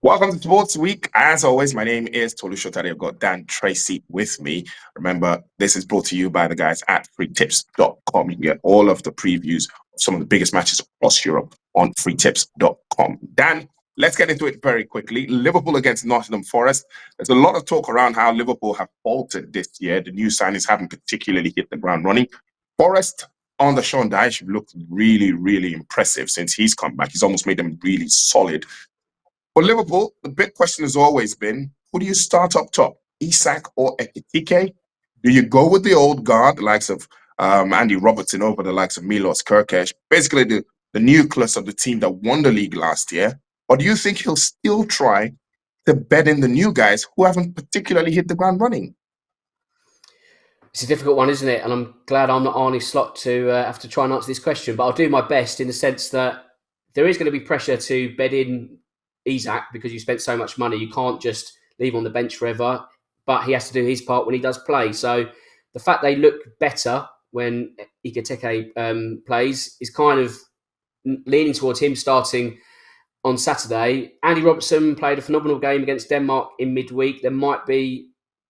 Welcome to Sports Week. As always, my name is Tolu and I've got Dan Tracy with me. Remember, this is brought to you by the guys at freetips.com. You can get all of the previews of some of the biggest matches across Europe on freetips.com. Dan, let's get into it very quickly. Liverpool against Nottingham Forest. There's a lot of talk around how Liverpool have faltered this year. The new signings haven't particularly hit the ground running. Forest under Sean Dyche looked really, really impressive since he's come back. He's almost made them really solid. For Liverpool, the big question has always been, who do you start up top, Isak or Etikike? Do you go with the old guard, the likes of Andy Robertson over the likes of Milos Kerkesh, basically the nucleus of the team that won the league last year? Or do you think he'll still try to bed in the new guys who haven't particularly hit the ground running? It's a difficult one, isn't it? And I'm glad I'm not Arne Slot to have to try and answer this question. But I'll do my best in the sense that there is going to be pressure to bed in Isak because you spent so much money. You can't just leave him on the bench forever, but he has to do his part when he does play. So the fact they look better when Etikike plays is kind of leaning towards him starting on Saturday. Andy Robertson played a phenomenal game against Denmark in midweek. There might be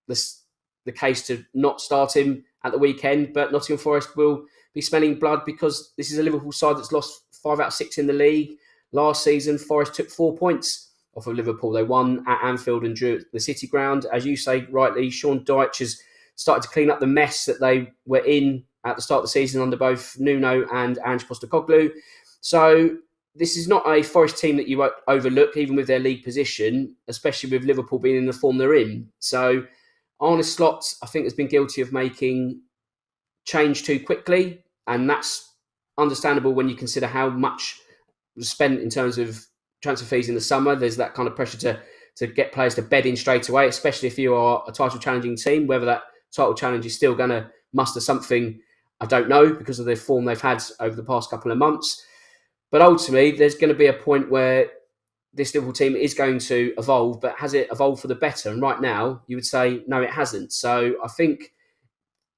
the case to not start him at the weekend, but Nottingham Forest will be smelling blood because this is a Liverpool side that's lost 5 out of 6 in the league. Last season, Forest took 4 points off of Liverpool. They won at Anfield and drew at the City Ground. As you say rightly, Sean Dyche has started to clean up the mess that they were in at the start of the season under both Nuno and Ange Postecoglou. So this is not a Forest team that you overlook, even with their league position, especially with Liverpool being in the form they're in. So Arne Slot, I think, has been guilty of making change too quickly, and that's understandable when you consider how much was spent in terms of transfer fees in the summer. There's that kind of pressure to get players to bed in straight away, especially if you are a title challenging team. Whether that title challenge is still going to muster something, I don't know, because of the form they've had over the past couple of months. But ultimately, there's going to be a point where this Liverpool team is going to evolve, but has it evolved for the better? And right now, you would say, no, it hasn't. So I think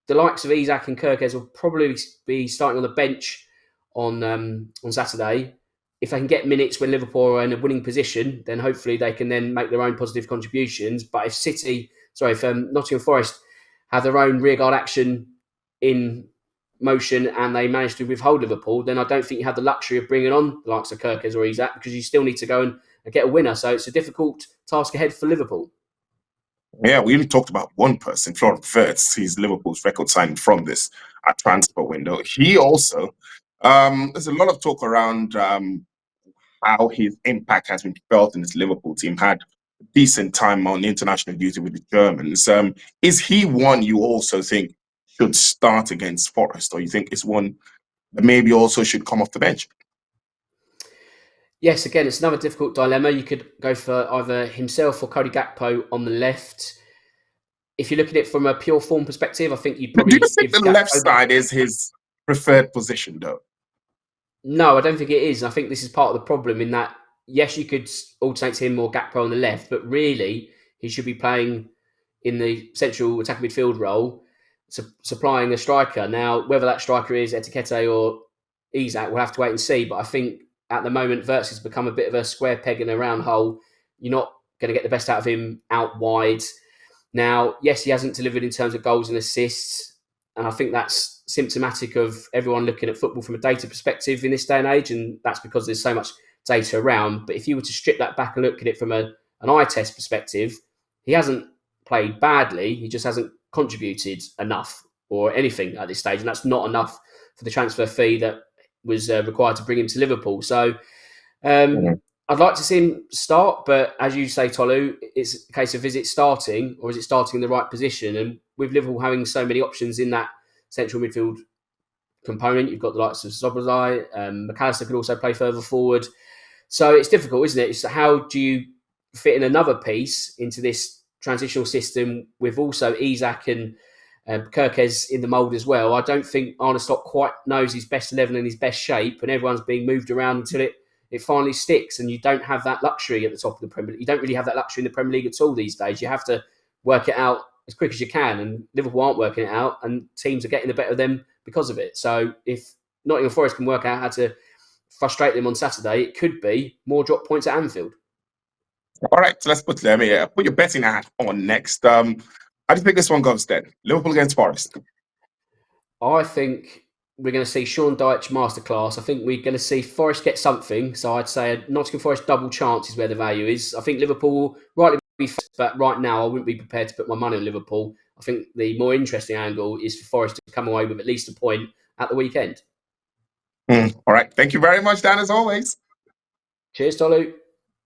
the likes of Isak and Kerkez will probably be starting on the bench on Saturday. If they can get minutes when Liverpool are in a winning position, then hopefully they can then make their own positive contributions. But if Nottingham Forest have their own rearguard action in motion and they manage to withhold Liverpool, then I don't think you have the luxury of bringing on the likes of Kerkez or Isak because you still need to go and get a winner. So it's a difficult task ahead for Liverpool. Yeah, we only talked about one person, Furtz. He's Liverpool's record signing from this transfer window. He also, there's a lot of talk around how his impact has been felt in this Liverpool team. Had a decent time on international duty with the Germans. Is he one you also think should start against Forest, or you think it's one that maybe also should come off the bench? Yes, again, it's another difficult dilemma. You could go for either himself or Cody Gakpo on the left. If you look at it from a pure form perspective, I think you'd probably Do you think the left side is his preferred position, though? No, I don't think it is. I think this is part of the problem in that, yes, you could alternate him or Gakpo on the left, but really he should be playing in the central attacking midfield role, supplying a striker. Now, whether that striker is Etikike or Isak, we'll have to wait and see. But I think at the moment, Furtz has become a bit of a square peg in a round hole. You're not going to get the best out of him out wide. Now, yes, he hasn't delivered in terms of goals and assists, and I think that's symptomatic of everyone looking at football from a data perspective in this day and age, and that's because there's so much data around. But if you were to strip that back and look at it from an eye test perspective, he hasn't played badly. He just hasn't contributed enough or anything at this stage, and that's not enough for the transfer fee that was required to bring him to Liverpool. So I'd like to see him start, but as you say, Tolu, it's a case of is it starting or is it starting in the right position? And with Liverpool having so many options in that central midfield component, you've got the likes of Szoboszlai, McAllister could also play further forward. So it's difficult, isn't it? It's how do you fit in another piece into this transitional system with also Isak and Kerkez in the mould as well? I don't think Arne Slot quite knows his best 11 and his best shape, and everyone's being moved around until it finally sticks, and you don't have that luxury at the top of the Premier League. You don't really have that luxury in the Premier League at all these days. You have to work it out as quick as you can, and Liverpool aren't working it out, and teams are getting the better of them because of it. So if Nottingham Forest can work out how to frustrate them on Saturday, it could be more drop points at Anfield. All right, so let's put them here. Put your betting hat on next. How do you think this one goes then? Liverpool against Forest. I think we're going to see Sean Dyche masterclass. I think we're going to see Forest get something. So I'd say a Nottingham Forest double chance is where the value is. I think Liverpool will rightly be first, but right now I wouldn't be prepared to put my money on Liverpool. I think the more interesting angle is for Forest to come away with at least a point at the weekend. All right, thank you very much, Dan, as always. Cheers, Tolu.